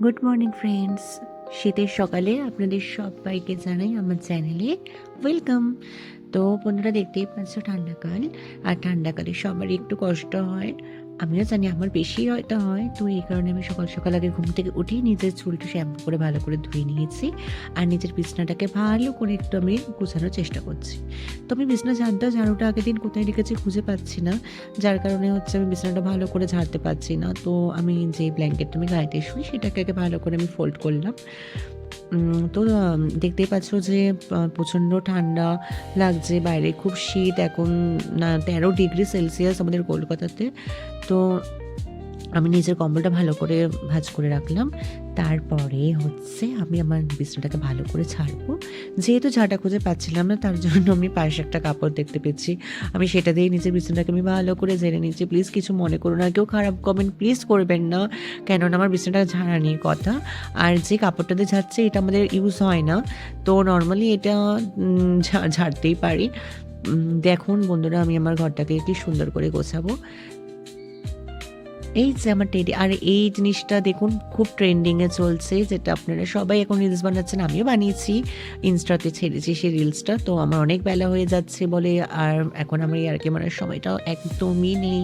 Good morning friends, শীতের সকালে আপনাদের সবাইকে জানাই আমার চ্যানেলে ওয়েলকাম। তো বন্ধুরা, দেখতেই পাচ্ছ ঠান্ডাকাল, আর ঠান্ডাকালে সবারই একটু কষ্ট হয়। আমিও জানি আমার বেশি হয়তো হয়, তো এই কারণে আমি সকাল সকাল আগে ঘুম থেকে উঠেই নিজের চুলটা শ্যাম্পু করে ভালো করে ধুয়ে নিয়েছি, আর নিজের বিছনাটাকে ভালো করে একটু আমি গোছানোর চেষ্টা করছি। তো আমি বিছনা ঝাড়ুটা আগের দিন কোথায় রেখেছি খুঁজে পাচ্ছি না, যার কারণে হচ্ছে আমি বিছানাটা ভালো করে ঝাড়তে পারছি না। তো আমি যে ব্ল্যাঙ্কেটটা আমি গায়েতে শুই সেটাকে আগে ভালো করে আমি ফোল্ড করলাম। তো দেখতেই পাচ্ছ যে প্রচণ্ড ঠান্ডা লাগছে, বাইরে খুব শীত এখন, না 13 ডিগ্রি সেলসিয়াস আমাদের কলকাতাতে। তো আমি নিজের কম্বলটা ভালো করে ভাঁজ করে রাখলাম। তারপরে হচ্ছে আমি আমার বিছানাটাকে ভালো করে ঝাড়বো। যেহেতু ঝাঁটা খুঁজে পাচ্ছিলাম না, তার জন্য আমি পাশে একটা কাপড় দেখতে পেয়েছি। আমি সেটা দিয়েই নিজের বিছানাটাকে আমি ভালো করে ঝেড়ে নিচ্ছি। প্লিজ কিছু মনে করো না, কেউ খারাপ কমেন্ট প্লিজ করবেন না, কেননা আমার বিছানাটা ঝাড়া নিয়ে কথা। আর যে কাপড়টা দিয়ে ঝাড়ছে এটা আমাদের ইউজ হয় না, তো নর্মালি এটা ঝাড়তেই পারি। দেখুন বন্ধুরা, আমি আমার ঘরটাকে কি সুন্দর করে গোছাবো। এই যে আমার টেডি, আর এই জিনিসটা দেখুন খুব ট্রেন্ডিংয়ে চলছে, যেটা আপনারা সবাই এখন রিলস বানাচ্ছেন, আমিও বানিয়েছি, ইনস্টাতে ছেড়েছি সেই রিলসটা। তো আমার অনেক বেলা হয়ে যাচ্ছে বলে আর এখন আমার ইয়ার্কি মারার সময়টাও একদমই নেই,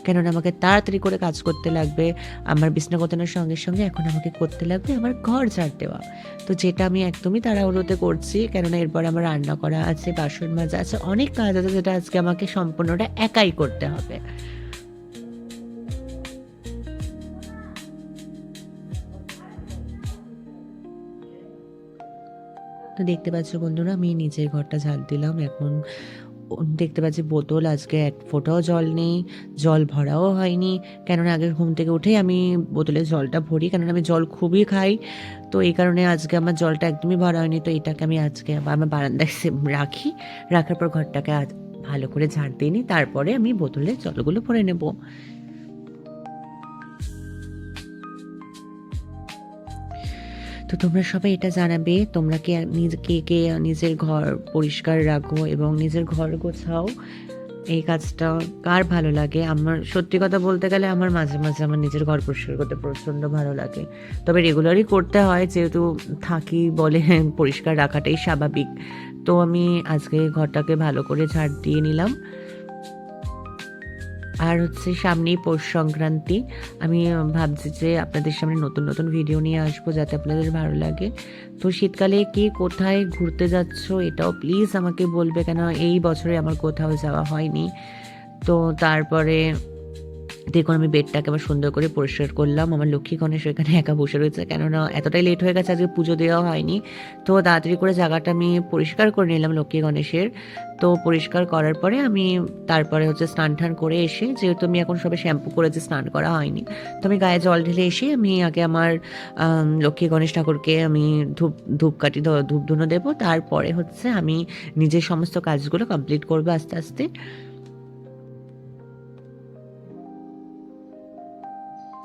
কেননা আমাকে তাড়াতাড়ি করে কাজ করতে লাগবে। আমার বিছনা গোছানোর সঙ্গে সঙ্গে এখন আমাকে করতে লাগবে আমার ঘর ঝাড় দেওয়া, তো যেটা আমি একদমই তাড়াহুড়োতে করছি, কেননা এরপর আমার রান্না করা আছে, বাসন মাজা আছে, অনেক কাজ আছে যেটা আজকে আমাকে সম্পূর্ণটা একাই করতে হবে। তো দেখতে পাচ্ছ বন্ধুরা, আমি নিজের ঘরটা ঝাড় দিলাম। এখন দেখতে পাচ্ছি বোতল, আজকে এক ফোঁটাও জল নেই, জল ভরাও হয়নি, কেননা আগের ঘুম থেকে উঠেই আমি বোতলে জলটা ভরি, কেননা আমি জল খুবই খাই। তো এই কারণে আজকে আমার জলটা একদমই ভরা হয়নি। তো এটাকে আমি আজকে আমার বারান্দায় রাখি, রাখার পর ঘরটাকে ভালো করে ঝাড় দিয়ে নিই, তারপরে আমি বোতলে জলগুলো ভরে নেব। তো তোমরা সবাই এটা জানাবে, তোমরা কে নিজের ঘর পরিষ্কার রাখো এবং নিজের ঘর গোছাও, এই কাজটা কার ভালো লাগে? আমার সত্যি কথা বলতে গেলে আমার মাঝে মাঝে আমার নিজের ঘর পরিষ্কার করতে প্রচণ্ড ভালো লাগে, তবে রেগুলারই করতে হয়, যেহেতু থাকি বলে পরিষ্কার রাখাটাই স্বাভাবিক। তো আমি আজকে ঘরটাকে ভালো করে ঝাড় দিয়ে নিলাম। আর হচ্ছে সামনেই পৌষ সংক্রান্তি, আমি ভাবছি যে আপনাদের সামনে নতুন নতুন ভিডিও নিয়ে আসবো যাতে আপনাদের ভালো লাগে। তো শীতকালে কে কোথায় ঘুরতে যাচ্ছ এটাও প্লিজ আমাকে বলবে, কেন এই বছরে আমার কোথাও যাওয়া হয়নি। তো তারপরে দেখুন আমি বেডটাকে আবার সুন্দর করে পরিষ্কার করলাম। আমার লক্ষ্মী গণেশ এখানে একা বসে রয়েছে, কেননা এতটাই লেট হয়ে গেছে, আজকে পুজো দেওয়া হয়নি। তো তাড়াতাড়ি করে জায়গাটা আমি পরিষ্কার করে নিলাম লক্ষ্মী গণেশের। তো পরিষ্কার করার পরে আমি তারপরে হচ্ছে স্নান টান করে এসে, যেহেতু আমি এখন সবে শ্যাম্পু করেছি, স্নান করা হয়নি, তো আমি গায়ে জল ঢেলে এসে আমি আগে আমার লক্ষ্মী গণেশ ঠাকুরকে আমি ধূপকাঠি ধূপ ধুনো দেবো, তারপরে হচ্ছে আমি নিজের সমস্ত কাজগুলো কমপ্লিট করবো আস্তে আস্তে।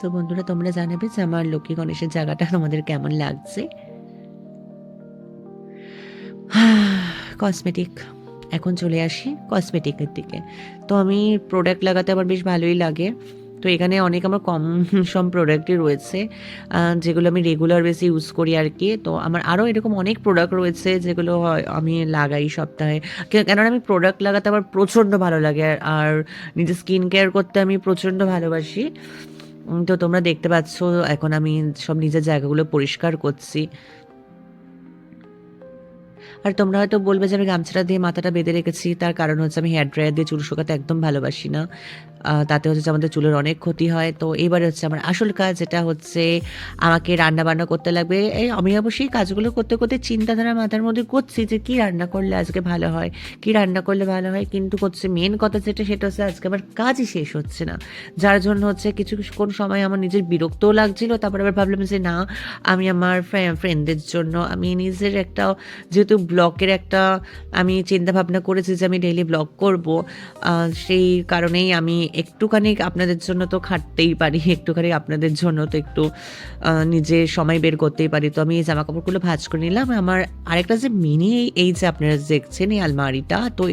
তো বন্ধুরা, তোমরা জানাবে যে আমার লক্ষ্মী গণেশের জায়গাটা তোমাদের কেমন লাগছে। কসমেটিক, এখন চলে আসি কসমেটিকের দিকে। তো আমি প্রোডাক্ট লাগাতে আমার বেশ ভালোই লাগে। তো এখানে অনেক আমার কম সম প্রোডাক্টই রয়েছে, যেগুলো আমি রেগুলার বেসে ইউজ করি আর কি। তো আমার আরও এরকম অনেক প্রোডাক্ট রয়েছে যেগুলো আমি লাগাই সপ্তাহে, কেননা আমি প্রোডাক্ট লাগাতে আমার প্রচণ্ড ভালো লাগে, আর নিজের স্কিন কেয়ার করতে আমি প্রচণ্ড ভালোবাসি। তো তোমরা দেখতে পাচ্ছ এখন আমি সব নিজের জায়গাগুলো পরিষ্কার করছি। আর তোমরা হয়তো বলবে যে আমি গামছাটা দিয়ে মাথাটা বেঁধে রেখেছি, তার কারণ হচ্ছে আমি হেয়ার ড্রায়ার দিয়ে চুল শুকাতে একদম ভালোবাসি না। তাতে হচ্ছে যে আমাদের চুলের অনেক ক্ষতি হয়। তো এবারে হচ্ছে আমার আসল কাজ, যেটা হচ্ছে আমাকে রান্না বান্না করতে লাগবে। আমি অবশ্যই কাজগুলো করতে করতে চিন্তাধারা মাথার মধ্যে করছি যে কী রান্না করলে আজকে ভালো হয়, কী রান্না করলে ভালো হয়, কিন্তু হচ্ছে মেন কথা সেটা হচ্ছে আজকে আমার কাজই শেষ হচ্ছে না, যার জন্য হচ্ছে কিছুক্ষণ সময় আমার নিজের বিরক্তও লাগছিল। তারপর আবার ভাবলাম যে না, আমি আমার ফ্রেন্ডদের জন্য আমি নিজের একটা, যেহেতু ব্লগের একটা আমি চিন্তা ভাবনা করেছি যে আমি ডেইলি ব্লগ করব, সেই কারণেই আমি একটুখানি আপনাদের জন্য তো খাটতেই পারি, একটুখানি আপনাদের জন্য তো একটু নিজে সময় বের করতেই পারি। তো আমি এই জামাকাপড়গুলো ভাঁজ করে নিলাম। আমার আরেকটা যে মিনি এই যে আপনারা দেখছেন এই আলমারিটা, তো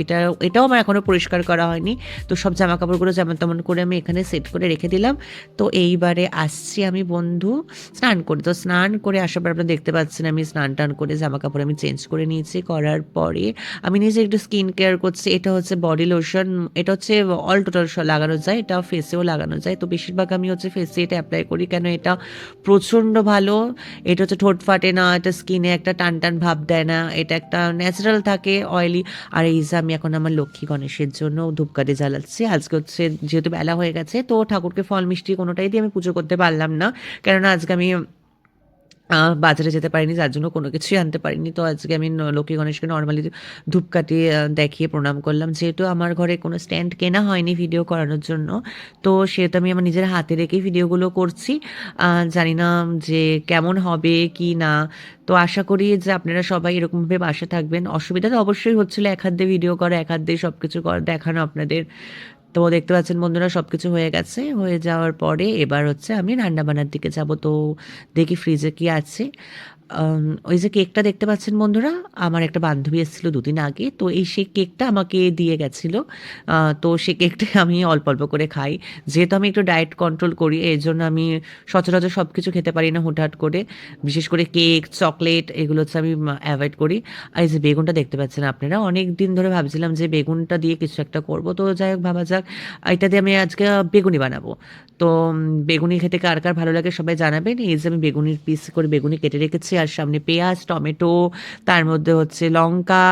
এটাও আমার এখনও পরিষ্কার করা হয়নি। তো সব জামাকাপড়গুলো যেমন তেমন করে আমি এখানে সেট করে রেখে দিলাম। তো এইবারে আসছি আমি বন্ধু স্নান করে। তো স্নান করে আসার পর আপনারা দেখতে পাচ্ছেন আমি স্নান-টান করে জামাকাপড় আমি চেঞ্জ করে নিয়েছি। করার পরে আমি নিজে একটু স্কিন কেয়ার করছি। এটা হচ্ছে বডি লোশন। এটা হচ্ছে অল টোটাল লাগানো যায়। এটা ফেসেও লাগানো যায়। তো বেশিরভাগ আমি হচ্ছে ফেসে এটা অ্যাপ্লাই করি। কেন এটা প্রচণ্ড ভালো। এটা হচ্ছে ঠোঁট ফাটে না, এটা স্কিনে একটা টান ভাব দেয় না। এটা একটা ন্যাচারাল থাকে, অয়েলি। আর এই যে আমি এখন আমার লক্ষ্মী গণেশের জন্য ধূপকাঠি জ্বালাচ্ছি। আজকে হচ্ছে যেহেতু বেলা হয়ে গেছে, তো ঠাকুরকে ফল মিষ্টি কোনোটাই দিয়ে আমি পুজো করতে পারলাম না। কেননা আজকে আমি বাজারে যেতে পারিনি, যার জন্য কোনো কিছুই আনতে পারিনি। তো আজকে আমি লক্ষ্মী গণেশকে নর্মালি ধূপকাঠি দেখিয়ে প্রণাম করলাম। যেহেতু আমার ঘরে কোনো স্ট্যান্ড কেনা হয়নি ভিডিও করানোর জন্য, তো সেহেতু আমি আমার নিজের হাতে রেখেই ভিডিওগুলো করছি। জানি না যে কেমন হবে কি না। তো আশা করি যে আপনারা সবাই এরকমভাবে পাশে থাকবেন। অসুবিধা তো অবশ্যই হচ্ছিল এক হাত দিয়ে ভিডিও করা, এক হাত দিয়ে সব কিছু দেখানো আপনাদের। তো দেখতে পাচ্ছেন বন্ধুরা সব কিছু হয়ে গেছে। হয়ে যাওয়ার পরে এবার হচ্ছে আমি রান্নাবান্নার দিকে যাব। তো দেখি ফ্রিজে কি আছে। ওই যে কেকটা দেখতে পাচ্ছেন বন্ধুরা, আমার একটা বান্ধবী এসেছিল দুদিন আগে। তো সেই কেকটা আমাকে দিয়ে গেছিল। তো সেই কেকটা আমি অল্প অল্প করে খাই। যেহেতু আমি একটু ডায়েট কন্ট্রোল করি, এর জন্য আমি সচরাচর সব কিছু খেতে পারি না হুটহাট করে। বিশেষ করে কেক, চকলেট এগুলো হচ্ছে আমি অ্যাভয়েড করি। আর এই যে বেগুনটা দেখতে পাচ্ছেন আপনারা, অনেক দিন ধরে ভাবছিলাম যে বেগুনটা দিয়ে কিছু একটা করব। তো যাই হোক ভাবা যাক, এটা দিয়ে আমি আজকে বেগুনি বানাবো। তো বেগুনি খেতে কার কার ভালো লাগে সবাই জানাবেন। এই যে আমি বেগুনির পিস করে বেগুনি কেটে রেখেছি, আর সামনে পেঁয়াজ, টমেটো, তার মধ্যে হচ্ছে লঙ্কা,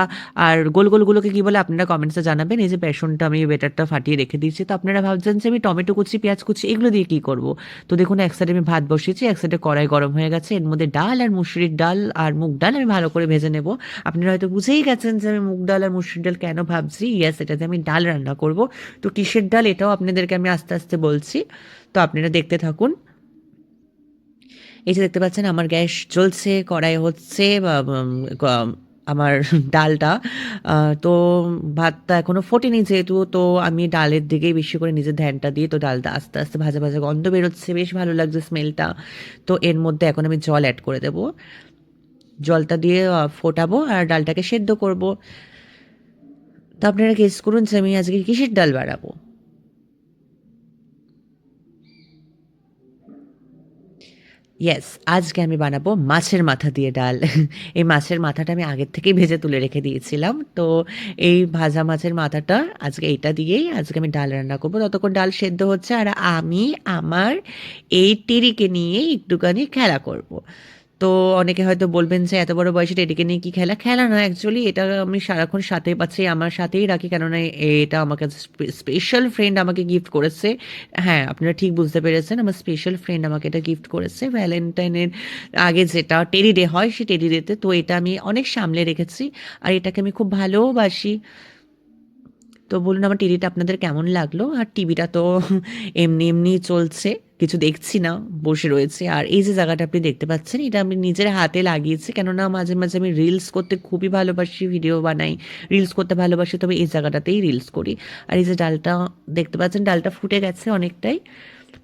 আর গোলগুলোকে কী বলে আপনারা কমেন্টসে জানাবেন। এই যে বেসনটা আমি বেটারটা ফাটিয়ে রেখে দিয়েছি। তো আপনারা ভাবছেন যে আমি টমেটো কুচি, পেঁয়াজ কুচি এগুলো দিয়ে কী করব। তো দেখুন এক সাইডে আমি ভাত বসিয়েছি, এক সাইডে কড়াই গরম হয়ে গেছে। এর মধ্যে ডাল আর মুসুরির ডাল আর মুগ ডাল আমি ভালো করে ভেজে নেব। আপনারা হয়তো বুঝেই গেছেন যে আমি মুগ ডাল আর মুসুরির ডাল কেন ভাবছি। ইয়েস, এটাতে আমি ডাল রান্না করব। তো কিসের ডাল এটাও আপনাদেরকে আমি আস্তে আস্তে বলছি। তো আপনারা দেখতে থাকুন। এই যে দেখতে পাচ্ছেন আমার গ্যাস জ্বলছে, কড়াই হচ্ছে আমার ডালটা। তো ভাতটা এখনও ফোটেনি যেহেতু, তো আমি ডালের দিকেই বেশি করে নিজের ধ্যানটা দিই। তো ডালটা আস্তে আস্তে ভাজা ভাজা গন্ধ বেরোচ্ছে, বেশ ভালো লাগছে স্মেলটা। তো এর মধ্যে এখন আমি জল অ্যাড করে দেবো। জলটা দিয়ে ফোটাবো আর ডালটাকে সেদ্ধ করব। তো আপনারা গেস করুন যে আমি আজকে কিসের ডাল বানাবো। ইয়েস, আজকে আমি বানাবো মাছের মাথা দিয়ে ডাল। এই মাছের মাথাটা আমি আগের থেকেই ভেজে তুলে রেখে দিয়েছিলাম। তো এই ভাজা মাছের মাথাটা আজকে এইটা দিয়েই আজকে আমি ডাল রান্না করবো। ততক্ষণ ডাল সেদ্ধ হচ্ছে আর আমি আমার এই টেরিকে নিয়ে একটুখানি খেলা করব। তো অনেকে হয়তো বলবেন যে এত বড় বয়সে টেডিকে নিয়ে কি খেলা। খেলা না, অ্যাকচুয়ালি এটা আমি সারাক্ষণ সাথে পাচ্ছি, আমার সাথেই রাখি। কেননা এটা আমাকে স্পেশাল ফ্রেন্ড আমাকে গিফট করেছে। হ্যাঁ, আপনারা ঠিক বুঝতে পেরেছেন, আমার স্পেশাল ফ্রেন্ড আমাকে এটা গিফট করেছে ভ্যালেন্টাইনের আগে, যেটা টেডি ডে হয় সেই টেডি ডেতে। তো এটা আমি অনেক সামলে রেখেছি আর এটাকে আমি খুব ভালোবাসি। তো বলুন আমার টিভিটা আপনাদের কেমন লাগলো। আর টিভিটা তো এমনি এমনি চলছে, কিছু দেখছি না, বসে রয়েছে। আর এই যে জায়গাটা আপনি দেখতে পাচ্ছেন, এটা আমি নিজের হাতে লাগিয়েছি। কেননা মাঝে মাঝে আমি রিলস করতে খুবই ভালোবাসি, ভিডিও বানাই, রিলস করতে ভালোবাসি, তবে এই জায়গাটাতেই রিলস করি। আর এই যে ডালটা দেখতে পাচ্ছেন, ডালটা ফুটে গেছে অনেকটাই,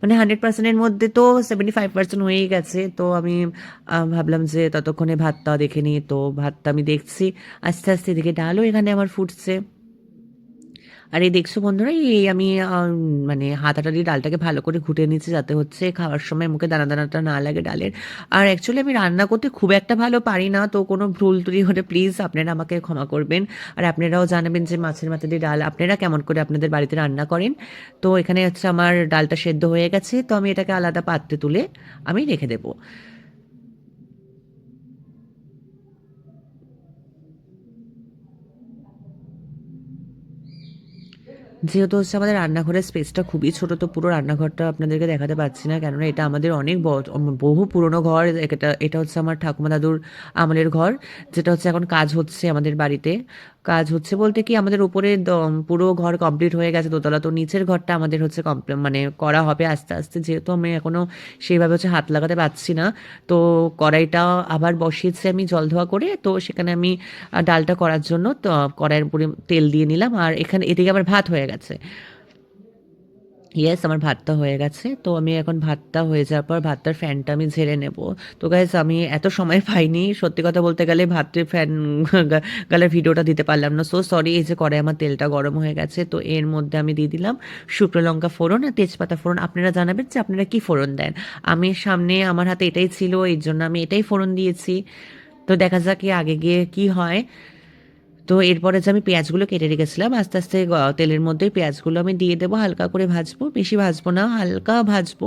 মানে 100%-এর মধ্যে তো 75% হয়েই গেছে। তো আমি ভাবলাম যে ততক্ষণে ভাতটা দেখে নিই। তো ভাতটা আমি দেখছি আস্তে আস্তে, এদিকে ডালও এখানে আমার ফুটছে। আর এই দেখছো বন্ধুরা, এই আমি মানে হাতাটা দিয়ে ডালটাকে ভালো করে ঘুটে নিচ্ছি, যাতে হচ্ছে খাওয়ার সময় মুখে দানা দানাটা না লাগে ডালের। আর অ্যাকচুয়ালি আমি রান্না করতে খুব একটা ভালো পারি না, তো কোনো ভুল ত্রুটি হলে প্লিজ আপনারা আমাকে ক্ষমা করবেন। আর আপনারাও জানাবেন যে মাছের মাথা দিয়ে ডাল আপনারা কেমন করে আপনাদের বাড়িতে রান্না করেন। তো এখানে হচ্ছে আমার ডালটা সেদ্ধ হয়ে গেছে, তো আমি এটাকে আলাদা পাত্রে তুলে আমি রেখে দেবো। যেহেতু হচ্ছে আমাদের রান্নাঘরের স্পেসটা খুবই ছোট, তো পুরো রান্নাঘরটা আপনাদেরকে দেখাতে পারছি না। কেননা এটা আমাদের অনেক বহু পুরনো ঘর। এটা হচ্ছে আমার ঠাকুমা দাদুর আমলের ঘর, যেটা হচ্ছে এখন কাজ হচ্ছে আমাদের বাড়িতে। কাজ হচ্ছে বলতে কি, আমাদের উপরে পুরো ঘর কমপ্লিট হয়ে গেছে দোতলা। তো নিচের ঘরটা আমাদের হচ্ছে মানে করা হবে আস্তে আস্তে। যেহেতু আমি এখনও সেইভাবে হচ্ছে হাত লাগাতে পারছি না, তো কড়াইটা আবার বসিয়েছি আমি জল ধোয়া করে। তো সেখানে আমি ডালটা করার জন্য তো কড়াইয়ের উপরে তেল দিয়ে নিলাম, আর এখানে এদিকে আবার ভাত হয়ে গেছে। ইয়েস, আমার ভাতটা হয়ে গেছে। তো আমি এখন ভাতটা হয়ে যাওয়ার পর ভাতটার ফ্যানটা আমি ঝেড়ে নেব। তো গাইস আমি এত সময় পাইনি। সত্যি কথা বলতে গেলে ভাতের ফ্যান গালার ভিডিওটা দিতে পারলাম না। So sorry. এই যে কড়াই আমার তেলটা গরম হয়ে গেছে। তো এর মধ্যে আমি দিয়ে দিলাম শুকনো লঙ্কা ফোড়ন আর তেজপাতা ফোড়ন। আপনারা জানাবেন যে আপনারা কী ফোড়ন দেন। আমি সামনে আমার হাতে এটাই ছিল, এর জন্য আমি এটাই ফোড়ন দিয়েছি। তো দেখা যাক কি আগে গিয়ে কি হয়। তো এরপরে যে আমি পেঁয়াজগুলো কেটে রেখেছিলাম আস্তে আস্তে তেলের মধ্যে পেঁয়াজগুলো আমি দিয়ে দেবো, হালকা করে ভাজবো, বেশি ভাজবো না, হালকা ভাজবো।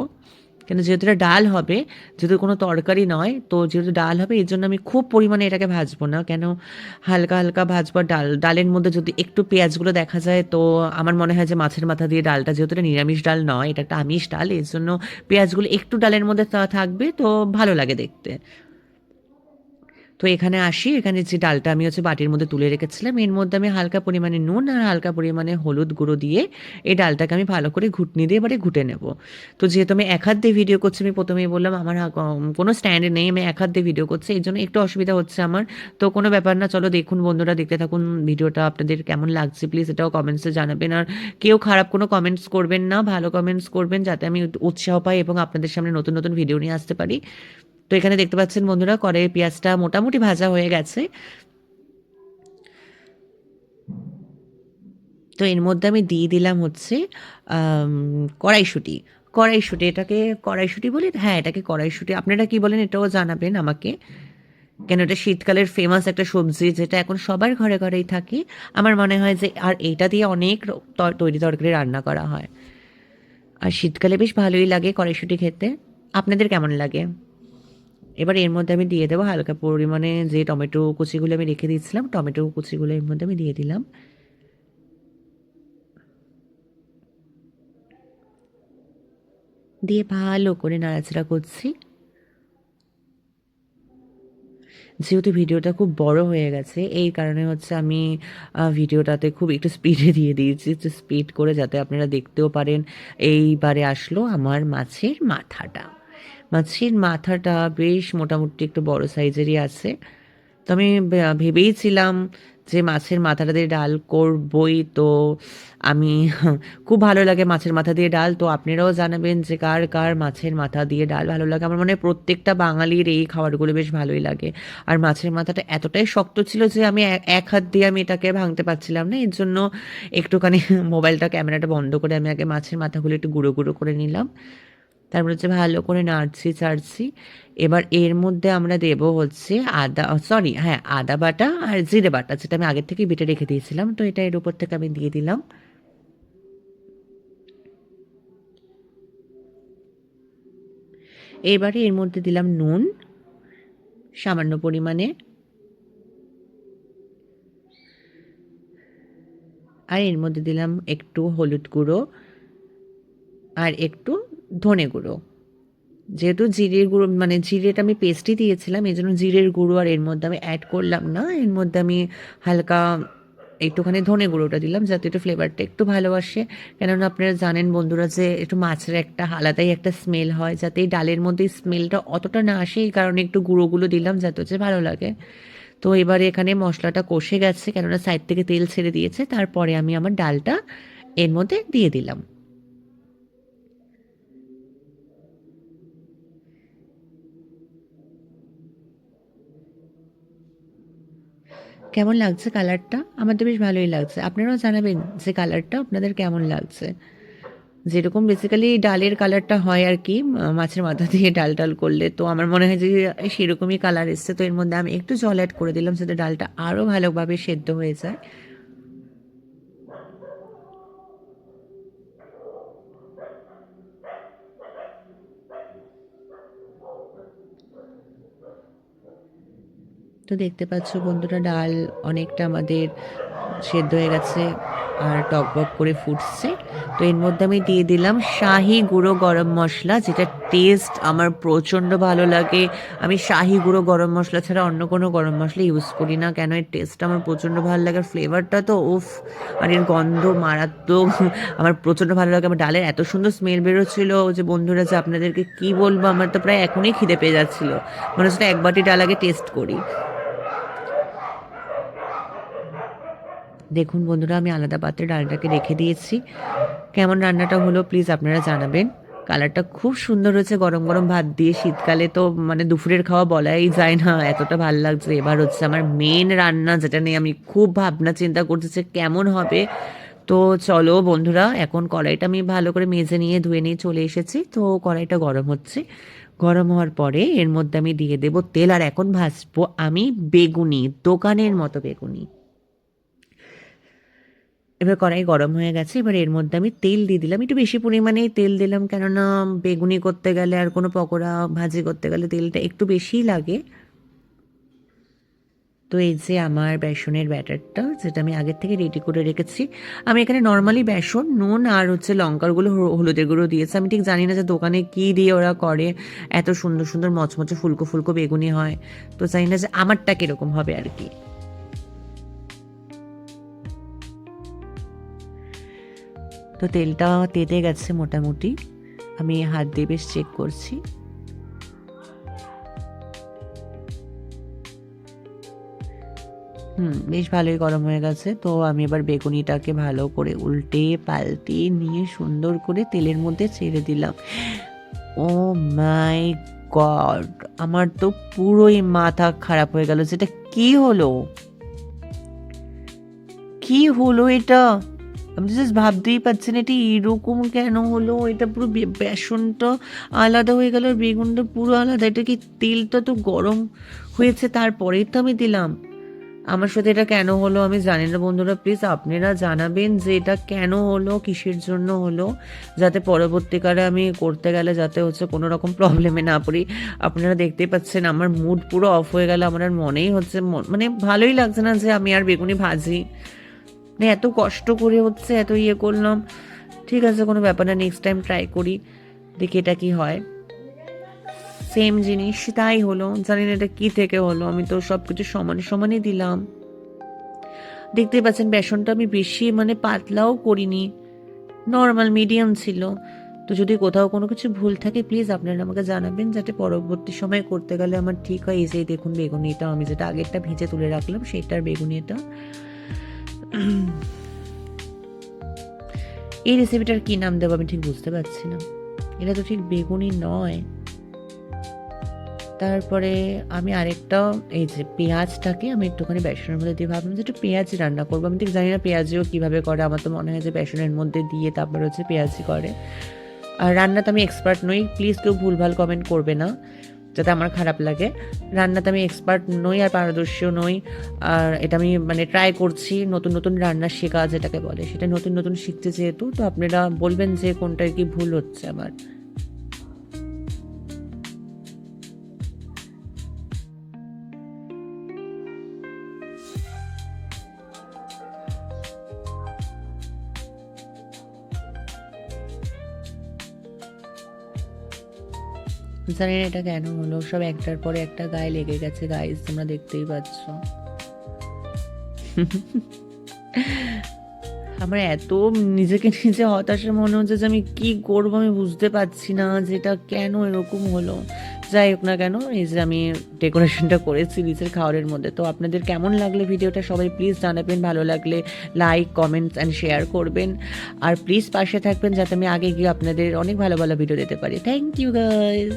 কেন যেহেতু এটা ডাল হবে, যেহেতু কোনো তরকারি নয়, তো যেহেতু ডাল হবে এর জন্য আমি খুব পরিমাণে এটাকে ভাজবো না, কেন হালকা হালকা ভাজবো। ডালের মধ্যে যদি একটু পেঁয়াজগুলো দেখা যায় তো আমার মনে হয় যে মাছের মাথা দিয়ে ডালটা, যেহেতু এটা নিরামিষ ডাল নয়, এটা একটা আমিষ ডাল, এর জন্য পেঁয়াজগুলো একটু ডালের মধ্যে থাকবে তো ভালো লাগে দেখতে। তো এখানে আসি, এখানে যে ডালটা আমি হচ্ছে বাটির মধ্যে তুলে রেখেছিলাম এর মধ্যে আমি হালকা পরিমাণে নুন আর হালকা পরিমাণে হলুদ গুঁড়ো দিয়ে এই ডালটাকে আমি ভালো করে ঘুটনি দিয়ে এবারে ঘুটে নেব। তো যেহেতু আমি এক হাত দিয়ে ভিডিও করছি, আমি প্রথমেই বললাম আমার কোনো স্ট্যান্ড নেই, আমি এক হাত দিয়ে ভিডিও করছি, এই জন্য একটু অসুবিধা হচ্ছে আমার। তো কোনো ব্যাপার না, চলো দেখুন বন্ধুরা, দেখতে থাকুন ভিডিওটা, আপনাদের কেমন লাগছে প্লিজ এটাও কমেন্টসে জানাবেন। আর কেউ খারাপ কোনো কমেন্টস করবেন না, ভালো কমেন্টস করবেন যাতে আমি উৎসাহ পাই এবং আপনাদের সামনে নতুন নতুন ভিডিও নিয়ে আসতে পারি। তো এখানে দেখতে পাচ্ছেন বন্ধুরা কড়াইয়ের পেঁয়াজটা মোটামুটি ভাজা হয়ে গেছে। তো এর মধ্যে আমি দিয়ে দিলাম হচ্ছে আম, কড়াইশুঁটি। কড়াইশুঁটি, এটাকে কড়াইশুঁটি বলি, হ্যাঁ এটাকে কড়াইশুঁটি, আপনারা কি বলেন এটাও জানাবেন আমাকে। কেন এটা শীতকালের ফেমাস একটা সবজি যেটা এখন সবার ঘরে ঘরেই থাকে। আমার মনে হয় যে আর এইটা দিয়ে অনেক তৈরি তরকারি রান্না করা হয়, আর শীতকালে বেশ ভালোই লাগে কড়াইশুঁটি খেতে। আপনাদের কেমন লাগে? এবার এর মধ্যে আমি দিয়ে দেবো হালকা পরিমাণে যে টমেটো কুচিগুলো আমি রেখে দিয়েছিলাম, টমেটো কুচিগুলো এর মধ্যে আমি দিয়ে দিলাম। দিয়ে ভালো করে নাড়াচাড়া করছি। যেহেতু ভিডিওটা খুব বড় হয়ে গেছে এই কারণে হচ্ছে আমি ভিডিওটাতে খুব একটু স্পিডে দিয়ে দিয়েছি, একটু স্পিড করে যাতে আপনারা দেখতেও পারেন। এইবারে আসলো আমার মাছের মাথাটা। মাছের মাথাটা বেশ মোটামুটি একটু বড় সাইজেরই আছে। তো আমি ভেবেইছিলাম যে মাছের মাথাটা দিয়ে ডাল করবই। তো আমি খুব ভালো লাগে মাছের মাথা দিয়ে ডাল। তো আপনারাও জানাবেন যে কার কার মাছের মাথা দিয়ে ডাল ভালো লাগে। আমার মনে হয় প্রত্যেকটা বাঙালির এই খাবারগুলো বেশ ভালোই লাগে। আর মাছের মাথাটা এতটাই শক্ত ছিল যে আমি এক হাত দিয়ে আমি এটাকে ভাঙতে পারছিলাম না, এর জন্য একটুখানি মোবাইলটা ক্যামেরাটা বন্ধ করে আমি আগে মাছের মাথাগুলো একটু গুঁড়ো গুঁড়ো করে নিলাম। তারপর হচ্ছে ভালো করে নাড়ছি চাড়ছি। এবার এর মধ্যে আমরা দেব হচ্ছে আদা, সরি হ্যাঁ আদা বাটা আর জিরে বাটা, যেটা আমি আগের থেকেই বেটে রেখে দিয়েছিলাম, তো এটা এর উপর থেকে আমি দিয়ে দিলাম। এবারে এর মধ্যে দিলাম নুন সামান্য পরিমাণে, আর এর মধ্যে দিলাম একটু হলুদ গুঁড়ো আর একটু ধনে গুঁড়ো। যেহেতু জিরের গুঁড়ো মানে জিরেটা আমি পেস্টই দিয়েছিলাম, এই জন্য জিরের গুঁড়ো আর এর মধ্যে আমি অ্যাড করলাম না। এর মধ্যে আমি হালকা একটুখানি ধনে গুঁড়োটা দিলাম যাতে একটু ফ্লেভারটা একটু ভালো আসে। কেননা আপনারা জানেন বন্ধুরা যে একটু মাছের একটা আলাদাই একটা স্মেল হয়, যাতে এই ডালের মধ্যে স্মেলটা অতটা না আসে, এই কারণে একটু গুঁড়োগুলো দিলাম যাতে হচ্ছে ভালো লাগে। তো এবারে এখানে মশলাটা কষে গেছে, কেননা সাইড থেকে তেল ছেড়ে দিয়েছে, তারপরে আমি আমার ডালটা এর মধ্যে দিয়ে দিলাম। কেমন লাগছে কালারটা? আমার তো বেশ ভালোই লাগছে। আপনারাও জানাবেন যে কালারটা আপনাদের কেমন লাগছে। যেরকম বেসিক্যালি ডালের কালারটা হয় আর কি, মাছের মাথা দিয়ে ডাল ডাল করলে, তো আমার মনে হয় যে সেরকমই কালার এসছে। তো এর মধ্যে আমি একটু জল অ্যাড করে দিলাম যাতে ডালটা আরও ভালোভাবে সেদ্ধ হয়ে যায়। তো দেখতে পাচ্ছ বন্ধুরা ডাল অনেকটা আমাদের সেদ্ধ হয়ে গেছে আর টকবক করে ফুটছে। তো এর মধ্যে আমি দিয়ে দিলাম শাহি গুঁড়ো গরম মশলা, যেটা টেস্ট আমার প্রচণ্ড ভালো লাগে। আমি শাহি গুঁড়ো গরম মশলা ছাড়া অন্য কোনো গরম মশলা ইউজ করি না, কেন এর টেস্টটা আমার প্রচণ্ড ভালো লাগে, আর ফ্লেভারটা তো উফ, আর এর গন্ধ মারাত্মক। আমার প্রচণ্ড ভালো লাগে। আমার ডালের এত সুন্দর স্মেল বেরোচ্ছিল যে বন্ধুরা যে আপনাদেরকে কী বলবো, আমার তো প্রায় এখনই খিদে পেয়ে যাচ্ছিলো, মনে হচ্ছে এক বাটি ডাল আগে টেস্ট করি। দেখুন বন্ধুরা, আমি আলাদা পাত্রে ডালটাকে রেখে দিয়েছি। কেমন রান্নাটা হলো প্লিজ আপনারা জানাবেন। কালারটা খুব সুন্দর হয়েছে গরম গরম ভাত দিয়ে। শীতকালে তো মানে দুপুরের খাওয়া বলাই যায় না, এতটা ভাল লাগছে। এবার হচ্ছে আমার মেন রান্না, যেটা নিয়ে আমি খুব ভাবনা চিন্তা করতেছি কেমন হবে। তো চলো বন্ধুরা, এখন কড়াইটা আমি ভালো করে মেজে নিয়ে ধুয়ে নিয়ে চলে এসেছি। তো কড়াইটা গরম হচ্ছে, গরম হওয়ার পরে এর মধ্যে আমি দিয়ে দেবো তেল। আর এখন ভাজবো আমি বেগুনি, দোকানের মতো বেগুনি। এবার কড়াই গরম হয়ে গেছে, এবার এর মধ্যে আমি তেল দিয়ে দিলাম। একটু বেশি পরিমাণেই তেল দিলাম, কেননা বেগুনি করতে গেলে আর কোনো পকোড়া ভাজি করতে গেলে তেলটা একটু বেশিই লাগে। তো এই যে আমার বেসনের ব্যাটারটা, যেটা আমি আগের থেকে রেডি করে রেখেছি। আমি এখানে নর্মালি বেসন, নুন আর হচ্ছে লঙ্কার গুঁড়ো, হলুদের গুঁড়ো দিয়েছি। আমি ঠিক জানি না যে দোকানে কী দিয়ে ওরা করে, এত সুন্দর সুন্দর মচমচে ফুলকো ফুলকো বেগুনি হয়। তো জানি না যে আমারটা কীরকম হবে আর কি। তো তেলটা তেতে গেছে মোটামুটি, আমি হাত দিয়ে বেশ চেক করছি। বেশ ভালোই গরম হয়ে গেছে। তো আমি এবার বেগুনিটাকে ভালো করে উল্টে পাল্টে নিয়ে সুন্দর করে তেলের মধ্যে ছেড়ে দিলাম। ও মাই গড, আমার তো পুরোই মাথা খারাপ হয়ে গেল। যেটা কি হলো, কি হলো এটা? আমি জাস্ট ভাবতেই পারছি না এটা এরকম কেন হলো। এটা পুরো বেসনটা আলাদা হয়ে গেল, আর বেগুনটা পুরো আলাদা। এটা কি, তেলটা তো গরম হয়েছে তারপরেই তো আমি দিলাম। আমার সাথে এটা কেন হলো আমি জানি না বন্ধুরা, প্লিজ আপনারা জানাবেন যে এটা কেন হলো, কিসের জন্য হলো, যাতে পরবর্তীকালে আমি করতে গেলে যাতে হচ্ছে কোনো রকম প্রবলেমে না পড়ি। আপনারা দেখতেই পাচ্ছেন আমার মুড পুরো অফ হয়ে গেল। আমার আর মনেই হচ্ছে, মানে ভালোই লাগছে না যে আমি আর বেগুনি ভাজি। মানে এত কষ্ট করে হচ্ছে, এত ইয়ে করলাম। ঠিক আছে, কোনো ব্যাপার না, নেক্সট টাইম ট্রাই করি, দেখি এটা কি হয়। সেম জিনিস তাই হলো, জানি না এটা কি থেকে হলো। আমি তো সব কিছু সমানে সমানই দিলাম। দেখতেই পাচ্ছেন বেসনটা আমি বেশি মানে পাতলাও করিনি, নর্মাল মিডিয়াম ছিল। তো যদি কোথাও কোনো কিছু ভুল থাকে প্লিজ আপনারা আমাকে জানাবেন, যাতে পরবর্তী সময় করতে গেলে আমার ঠিক হয়। এই যে দেখুন বেগুনিটা আমি যেটা আগেরটা ভেজে তুলে রাখলাম সেটার বেগুনিটা। এই রেসিপিটার কি নাম দেবো আমি ঠিক বুঝতে পারছি না। এটা তো ঠিক বেগুনি নয়। তারপরে আমি আরেকটা, এই যে পেঁয়াজটাকে আমি একটুখানি বেসনের মধ্যে দিয়ে ভাবলাম যে একটু পেঁয়াজি রান্না করবো। আমি ঠিক জানি না পেঁয়াজিও কীভাবে করে, আমার তো মনে হয় যে বেসনের মধ্যে দিয়ে তারপর হচ্ছে পেঁয়াজি করে। আর রান্নাতে আমি এক্সপার্ট নই, প্লিজ কেউ ভুলভাল কমেন্ট করবে না, যাতে আমার খারাপ লাগে। রান্নাতে আমি এক্সপার্ট নই আর পারদর্শীও নই। আর এটা আমি মানে ট্রাই করছি, নতুন নতুন রান্না শেখা যেটাকে বলে, সেটা নতুন নতুন শিখতে যেহেতু। তো আপনারা বলবেন যে কোনটায় কি ভুল হচ্ছে আমার। জানি না এটা কেন হলো, সব একটার পরে একটা গায়ে লেগে গেছে গাইস, তোমরা দেখতেই পাচ্ছ। আমার এত নিজেকে নিজে হতাশা মনে হচ্ছে যে আমি কি করবো আমি বুঝতে পারছি না, যে এটা কেন এরকম হলো। যাই হোক না কেন, এই যে আমি ডেকোরেশনটা করেছি নিচের খাবারের মধ্যে। তো আপনাদের কেমন লাগলে ভিডিওটা সবাই প্লিজ জানাবেন, ভালো লাগলে লাইক কমেন্টস অ্যান্ড শেয়ার করবেন। আর প্লিজ পাশে থাকবেন যাতে আমি আগে গিয়ে আপনাদের অনেক ভালো ভালো ভিডিও দিতে পারি। Thank you guys.